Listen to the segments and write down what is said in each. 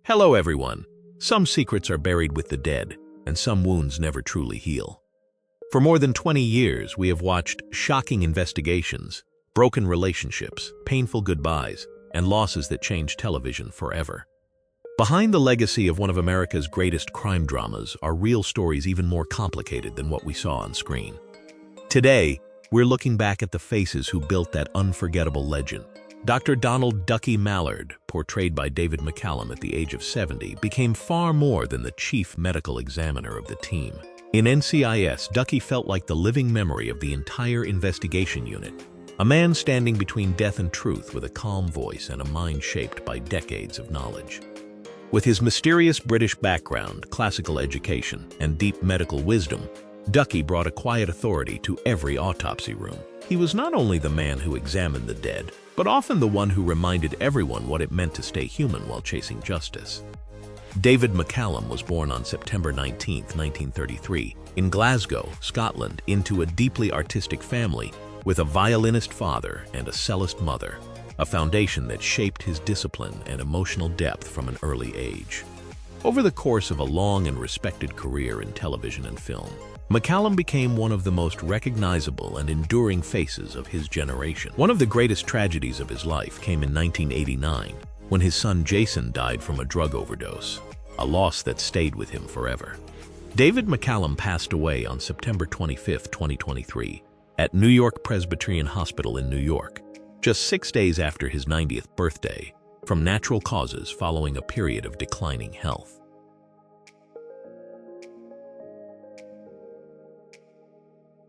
Hello everyone. Some secrets are buried with the dead, and some wounds never truly heal. For more than 20 years, we have watched shocking investigations, broken relationships, painful goodbyes, and losses that changed television forever. Behind the legacy of one of America's greatest crime dramas are real stories even more complicated than what we saw on screen. Today, we're looking back at the faces who built that unforgettable legend. Dr. Donald "Ducky" Mallard, portrayed by David McCallum at the age of 70, became far more than the chief medical examiner of the team. In NCIS, Ducky felt like the living memory of the entire investigation unit, a man standing between death and truth with a calm voice and a mind shaped by decades of knowledge. With his mysterious British background, classical education, and deep medical wisdom, Ducky brought a quiet authority to every autopsy room. He was not only the man who examined the dead, but often the one who reminded everyone what it meant to stay human while chasing justice. David McCallum was born on September 19, 1933, in Glasgow, Scotland, into a deeply artistic family with a violinist father and a cellist mother, a foundation that shaped his discipline and emotional depth from an early age. Over the course of a long and respected career in television and film, McCallum became one of the most recognizable and enduring faces of his generation. One of the greatest tragedies of his life came in 1989, when his son Jason died from a drug overdose, a loss that stayed with him forever. David McCallum passed away on September 25, 2023, at New York Presbyterian Hospital in New York, just 6 days after his 90th birthday, from natural causes following a period of declining health.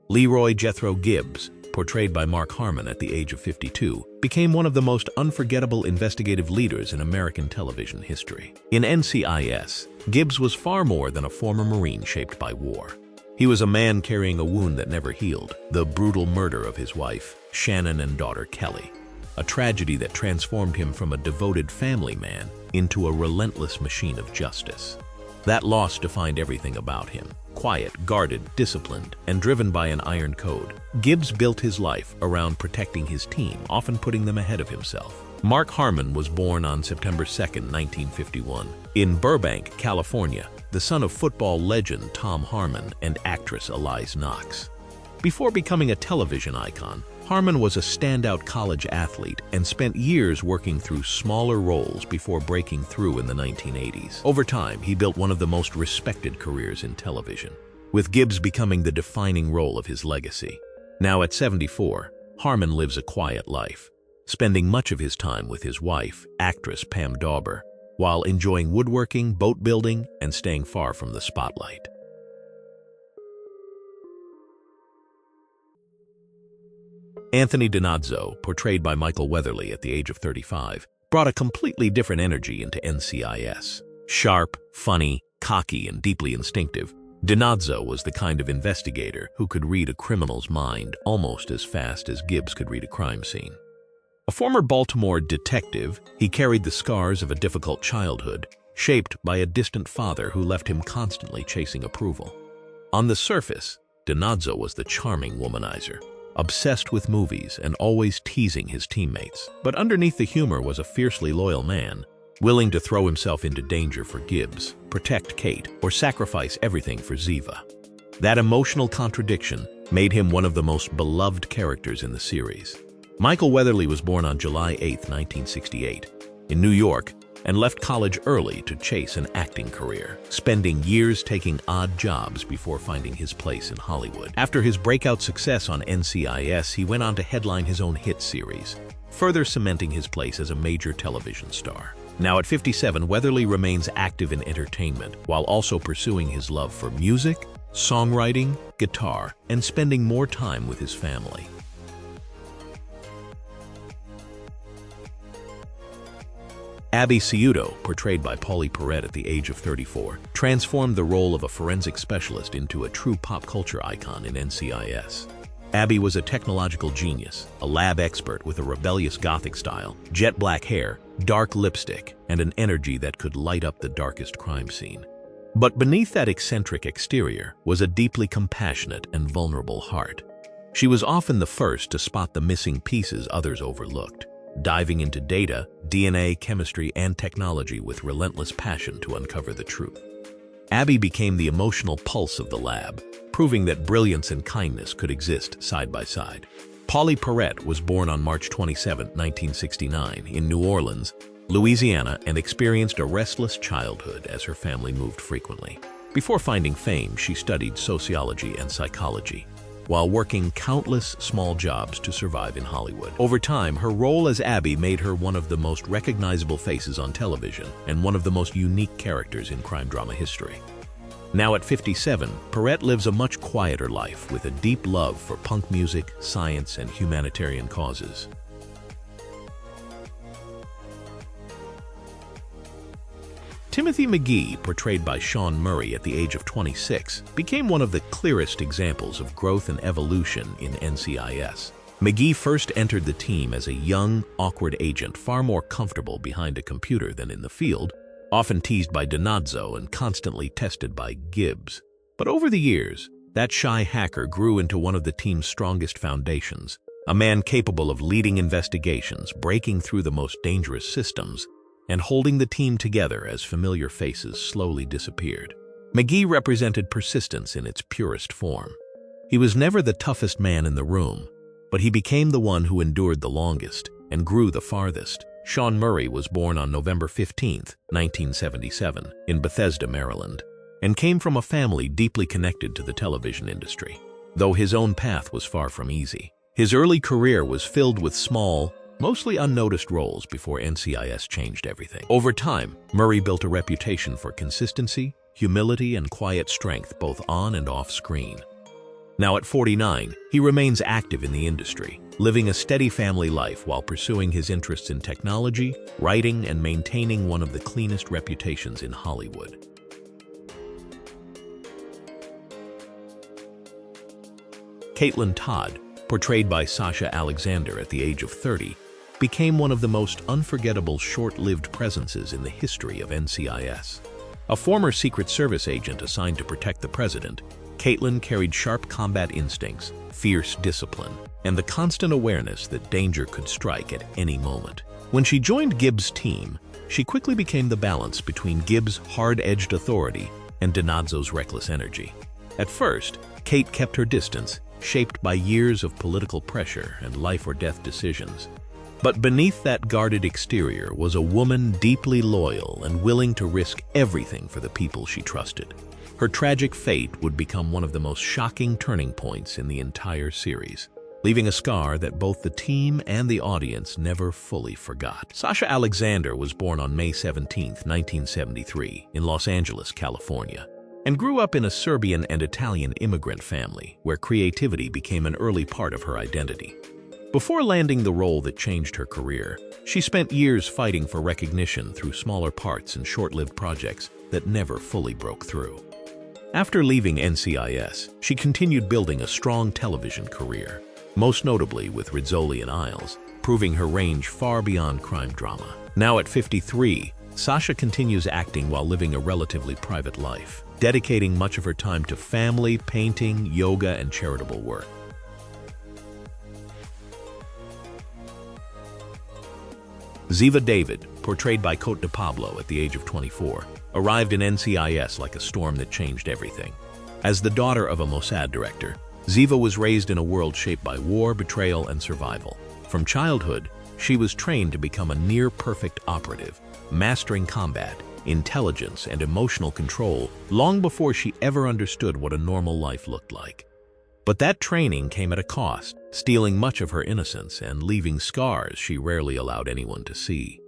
Leroy Jethro Gibbs, portrayed by Mark Harmon at the age of 52, became one of the most unforgettable investigative leaders in American television history. In NCIS, Gibbs was far more than a former Marine shaped by war. He was a man carrying a wound that never healed, the brutal murder of his wife, Shannon, and daughter Kelly, a tragedy that transformed him from a devoted family man into a relentless machine of justice. That loss defined everything about him. Quiet, guarded, disciplined, and driven by an iron code, Gibbs built his life around protecting his team, often putting them ahead of himself. Mark Harmon was born on September 2, 1951, in Burbank, California, the son of football legend Tom Harmon and actress Eliza Knox. Before becoming a television icon, Harmon was a standout college athlete and spent years working through smaller roles before breaking through in the 1980s. Over time, he built one of the most respected careers in television, with Gibbs becoming the defining role of his legacy. Now at 74, Harmon lives a quiet life, spending much of his time with his wife, actress Pam Dauber, while enjoying woodworking, boat building, and staying far from the spotlight. Anthony Donazzo, portrayed by Michael Weatherly at the age of 35, brought a completely different energy into NCIS. Sharp, funny, cocky, and deeply instinctive, Donazzo was the kind of investigator who could read a criminal's mind almost as fast as Gibbs could read a crime scene. A former Baltimore detective, he carried the scars of a difficult childhood, shaped by a distant father who left him constantly chasing approval. On the surface, Donazzo was the charming womanizer, obsessed with movies and always teasing his teammates. But underneath the humor was a fiercely loyal man, willing to throw himself into danger for Gibbs, protect Kate, or sacrifice everything for Ziva. That emotional contradiction made him one of the most beloved characters in the series. Michael Weatherly was born on July 8, 1968, in New York, and left college early to chase an acting career, spending years taking odd jobs before finding his place in Hollywood. After his breakout success on NCIS, he went on to headline his own hit series, further cementing his place as a major television star. Now at 57, Weatherly remains active in entertainment, while also pursuing his love for music, songwriting, guitar, and spending more time with his family. Abby Ciuto, portrayed by Paulie Perrette at the age of 34, transformed the role of a forensic specialist into a true pop culture icon in NCIS. Abby was a technological genius, a lab expert with a rebellious gothic style, jet black hair, dark lipstick, and an energy that could light up the darkest crime scene. But beneath that eccentric exterior was a deeply compassionate and vulnerable heart. She was often the first to spot the missing pieces others overlooked, diving into data, DNA, chemistry, and technology with relentless passion to uncover the truth. Abby became the emotional pulse of the lab, proving that brilliance and kindness could exist side by side. Polly Perrette was born on March 27, 1969, in New Orleans, Louisiana, and experienced a restless childhood as her family moved frequently. Before finding fame, she studied sociology and psychology, while working countless small jobs to survive in Hollywood. Over time, her role as Abby made her one of the most recognizable faces on television and one of the most unique characters in crime drama history. Now at 57, Perrette lives a much quieter life with a deep love for punk music, science, and humanitarian causes. Timothy McGee, portrayed by Sean Murray at the age of 26, became one of the clearest examples of growth and evolution in NCIS. McGee first entered the team as a young, awkward agent far more comfortable behind a computer than in the field, often teased by Donazzo and constantly tested by Gibbs. But over the years, that shy hacker grew into one of the team's strongest foundations, a man capable of leading investigations, breaking through the most dangerous systems, and holding the team together as familiar faces slowly disappeared. McGee represented persistence in its purest form. He was never the toughest man in the room, but he became the one who endured the longest and grew the farthest. Sean Murray was born on November 15, 1977, in Bethesda, Maryland, and came from a family deeply connected to the television industry. Though his own path was far from easy, his early career was filled with small, mostly unnoticed roles before NCIS changed everything. Over time, Murray built a reputation for consistency, humility, and quiet strength both on and off screen. Now at 49, he remains active in the industry, living a steady family life while pursuing his interests in technology, writing, and maintaining one of the cleanest reputations in Hollywood. Caitlin Todd, portrayed by Sasha Alexander at the age of 30, became one of the most unforgettable short-lived presences in the history of NCIS. A former Secret Service agent assigned to protect the president, Caitlin carried sharp combat instincts, fierce discipline, and the constant awareness that danger could strike at any moment. When she joined Gibbs' team, she quickly became the balance between Gibbs' hard-edged authority and Donazzo's reckless energy. At first, Kate kept her distance, shaped by years of political pressure and life-or-death decisions. But beneath that guarded exterior was a woman deeply loyal and willing to risk everything for the people she trusted. Her tragic fate would become one of the most shocking turning points in the entire series, leaving a scar that both the team and the audience never fully forgot. Sasha Alexander was born on May 17, 1973, in Los Angeles, California, and grew up in a Serbian and Italian immigrant family where creativity became an early part of her identity. Before landing the role that changed her career, she spent years fighting for recognition through smaller parts and short-lived projects that never fully broke through. After leaving NCIS, she continued building a strong television career, most notably with Rizzoli and Isles, proving her range far beyond crime drama. Now at 53, Sasha continues acting while living a relatively private life, dedicating much of her time to family, painting, yoga, and charitable work. Ziva David, portrayed by Cote de Pablo at the age of 24, arrived in NCIS like a storm that changed everything. As the daughter of a Mossad director, Ziva was raised in a world shaped by war, betrayal, and survival. From childhood, she was trained to become a near-perfect operative, mastering combat, intelligence, and emotional control long before she ever understood what a normal life looked like. But that training came at a cost, stealing much of her innocence and leaving scars she rarely allowed anyone to see.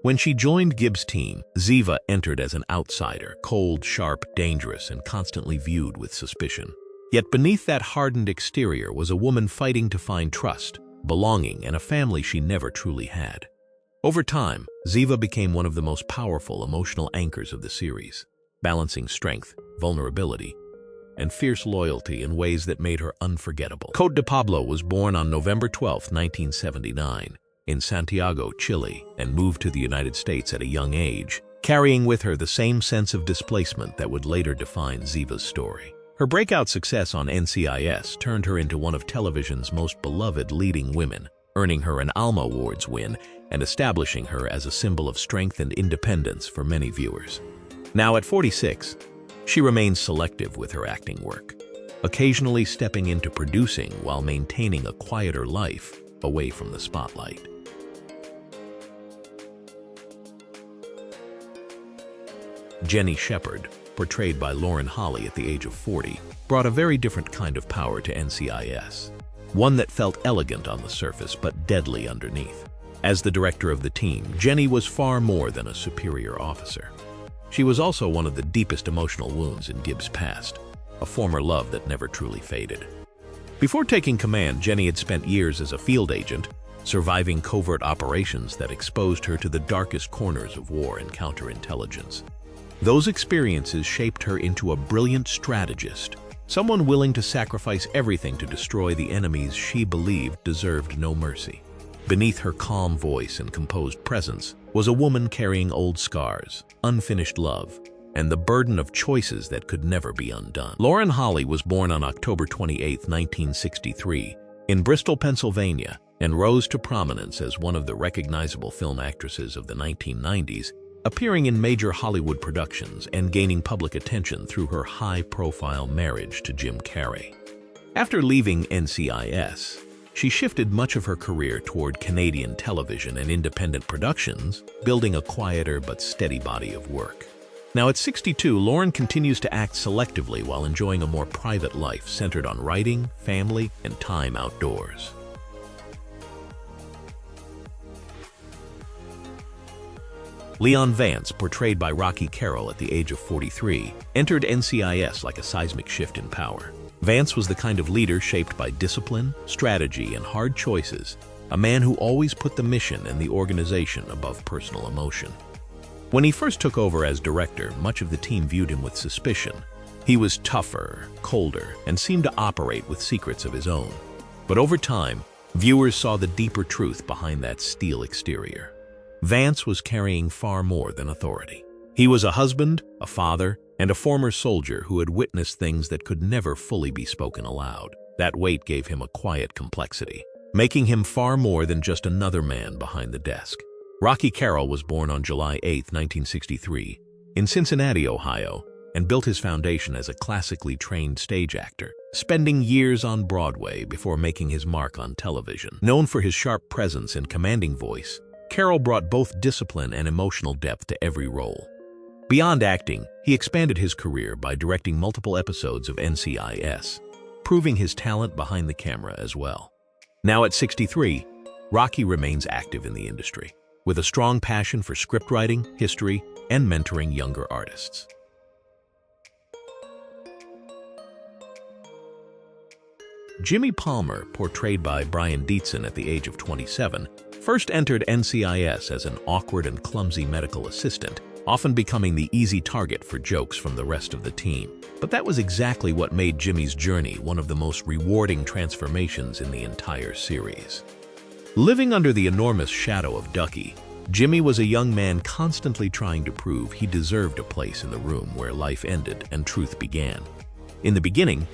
When she joined Gibbs' team, Ziva entered as an outsider, cold, sharp, dangerous, and constantly viewed with suspicion. Yet beneath that hardened exterior was a woman fighting to find trust, belonging, and a family she never truly had. Over time, Ziva became one of the most powerful emotional anchors of the series, balancing strength, vulnerability, and fierce loyalty in ways that made her unforgettable. Cote de Pablo was born on November 12, 1979, in Santiago, Chile, and moved to the United States at a young age, carrying with her the same sense of displacement that would later define Ziva's story. Her breakout success on NCIS turned her into one of television's most beloved leading women, earning her an Alma Awards win and establishing her as a symbol of strength and independence for many viewers. Now at 46, she remains selective with her acting work, occasionally stepping into producing while maintaining a quieter life away from the spotlight. Jenny Shepard, portrayed by Lauren Holly at the age of 40, brought a very different kind of power to NCIS, one that felt elegant on the surface but deadly underneath. As the director of the team, Jenny was far more than a superior officer. She was also one of the deepest emotional wounds in Gibbs' past, a former love that never truly faded. Before taking command, Jenny had spent years as a field agent, surviving covert operations that exposed her to the darkest corners of war and counterintelligence. Those experiences shaped her into a brilliant strategist, someone willing to sacrifice everything to destroy the enemies she believed deserved no mercy. Beneath her calm voice and composed presence was a woman carrying old scars, unfinished love, and the burden of choices that could never be undone. Lauren Holly was born on October 28, 1963, in Bristol, Pennsylvania, and rose to prominence as one of the recognizable film actresses of the 1990s, appearing in major Hollywood productions and gaining public attention through her high-profile marriage to Jim Carrey. After leaving NCIS, she shifted much of her career toward Canadian television and independent productions, building a quieter but steady body of work. Now at 62, Lauren continues to act selectively while enjoying a more private life centered on writing, family, and time outdoors. Leon Vance, portrayed by Rocky Carroll at the age of 43, entered NCIS like a seismic shift in power. Vance was the kind of leader shaped by discipline, strategy, and hard choices, a man who always put the mission and the organization above personal emotion. When he first took over as director, much of the team viewed him with suspicion. He was tougher, colder, and seemed to operate with secrets of his own. But over time, viewers saw the deeper truth behind that steel exterior. Vance was carrying far more than authority. He was a husband, a father, and a former soldier who had witnessed things that could never fully be spoken aloud. That weight gave him a quiet complexity, making him far more than just another man behind the desk. Rocky Carroll was born on July 8, 1963, in Cincinnati, Ohio, and built his foundation as a classically trained stage actor, spending years on Broadway before making his mark on television. Known for his sharp presence and commanding voice, Carroll brought both discipline and emotional depth to every role. Beyond acting, he expanded his career by directing multiple episodes of NCIS, proving his talent behind the camera as well. Now at 63, Rocky remains active in the industry, with a strong passion for scriptwriting, history, and mentoring younger artists. Jimmy Palmer, portrayed by Brian Dietzen at the age of 27, first entered NCIS as an awkward and clumsy medical assistant, often becoming the easy target for jokes from the rest of the team. But that was exactly what made Jimmy's journey one of the most rewarding transformations in the entire series. Living under the enormous shadow of Ducky, Jimmy was a young man constantly trying to prove he deserved a place in the room where life ended and truth began. In the beginning,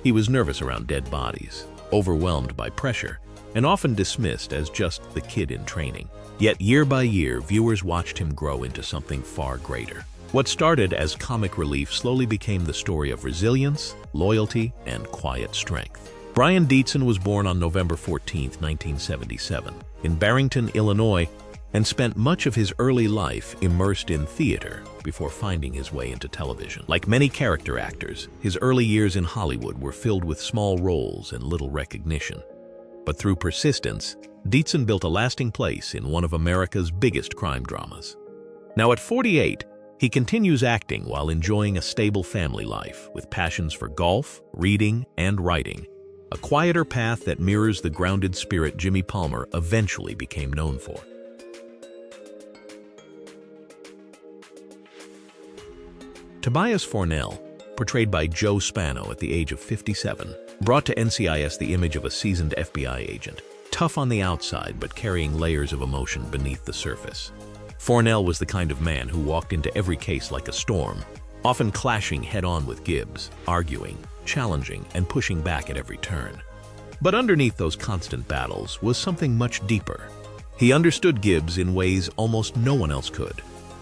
he was nervous around dead bodies, overwhelmed by pressure, and often dismissed as just the kid in training. Yet year by year, viewers watched him grow into something far greater. What started as comic relief slowly became the story of resilience, loyalty, and quiet strength. Brian Dietzen was born on November 14, 1977, in Barrington, Illinois, and spent much of his early life immersed in theater before finding his way into television. Like many character actors, his early years in Hollywood were filled with small roles and little recognition. But through persistence, Dietzen built a lasting place in one of America's biggest crime dramas. Now at 48, he continues acting while enjoying a stable family life with passions for golf, reading, and writing, a quieter path that mirrors the grounded spirit Jimmy Palmer eventually became known for. Tobias Fornell, portrayed by Joe Spano at the age of 57, brought to NCIS the image of a seasoned FBI agent, tough on the outside but carrying layers of emotion beneath the surface. Fornell was the kind of man who walked into every case like a storm, often clashing head-on with Gibbs, arguing, challenging, and pushing back at every turn. But underneath those constant battles was something much deeper. He understood Gibbs in ways almost no one else could.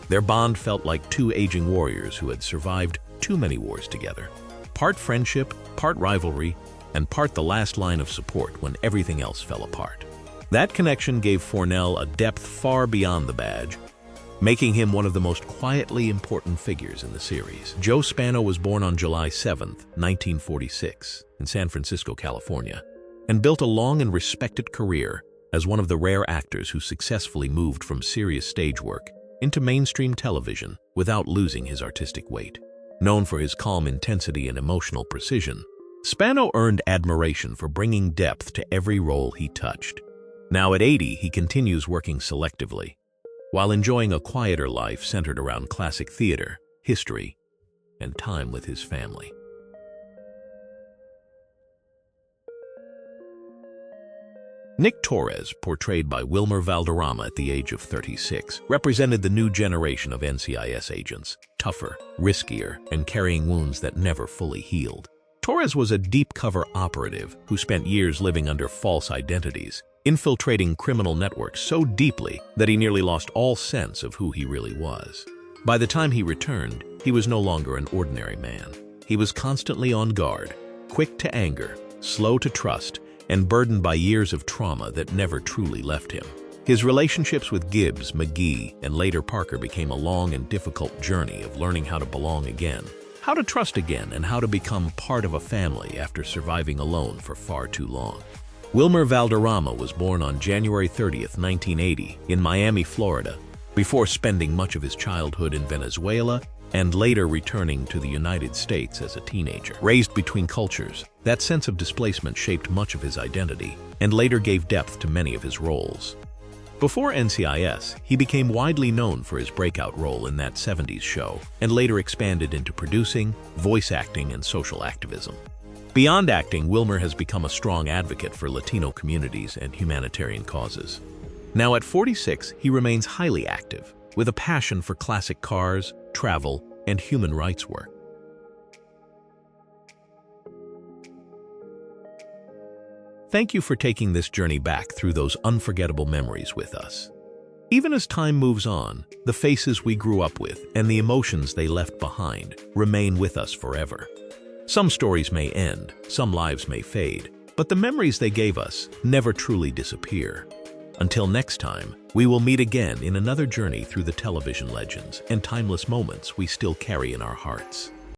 Their bond felt like two aging warriors who had survived too many wars together. Part friendship, part rivalry, and part the last line of support when everything else fell apart. That connection gave Fornell a depth far beyond the badge, making him one of the most quietly important figures in the series. Joe Spano was born on July 7, 1946, in San Francisco, California, and built a long and respected career as one of the rare actors who successfully moved from serious stage work into mainstream television without losing his artistic weight. Known for his calm intensity and emotional precision, Spano earned admiration for bringing depth to every role he touched. Now at 80, he continues working selectively, while enjoying a quieter life centered around classic theater, history, and time with his family. Nick Torres, portrayed by Wilmer Valderrama at the age of 36, represented the new generation of NCIS agents, tougher, riskier, and carrying wounds that never fully healed. Torres was a deep-cover operative who spent years living under false identities, infiltrating criminal networks so deeply that he nearly lost all sense of who he really was. By the time he returned, he was no longer an ordinary man. He was constantly on guard, quick to anger, slow to trust, and burdened by years of trauma that never truly left him. His relationships with Gibbs, McGee, and later Parker became a long and difficult journey of learning how to belong again, how to trust again, and how to become part of a family after surviving alone for far too long. Wilmer Valderrama was born on January 30, 1980, in Miami, Florida, before spending much of his childhood in Venezuela and later returning to the United States as a teenager. Raised between cultures, that sense of displacement shaped much of his identity and later gave depth to many of his roles. Before NCIS, he became widely known for his breakout role in that 70s show and later expanded into producing, voice acting, and social activism. Beyond acting, Wilmer has become a strong advocate for Latino communities and humanitarian causes. Now at 46, he remains highly active, with a passion for classic cars, travel, and human rights work. Thank you for taking this journey back through those unforgettable memories with us. Even as time moves on, the faces we grew up with and the emotions they left behind remain with us forever. Some stories may end, some lives may fade, but the memories they gave us never truly disappear. Until next time, we will meet again in another journey through the television legends and timeless moments we still carry in our hearts.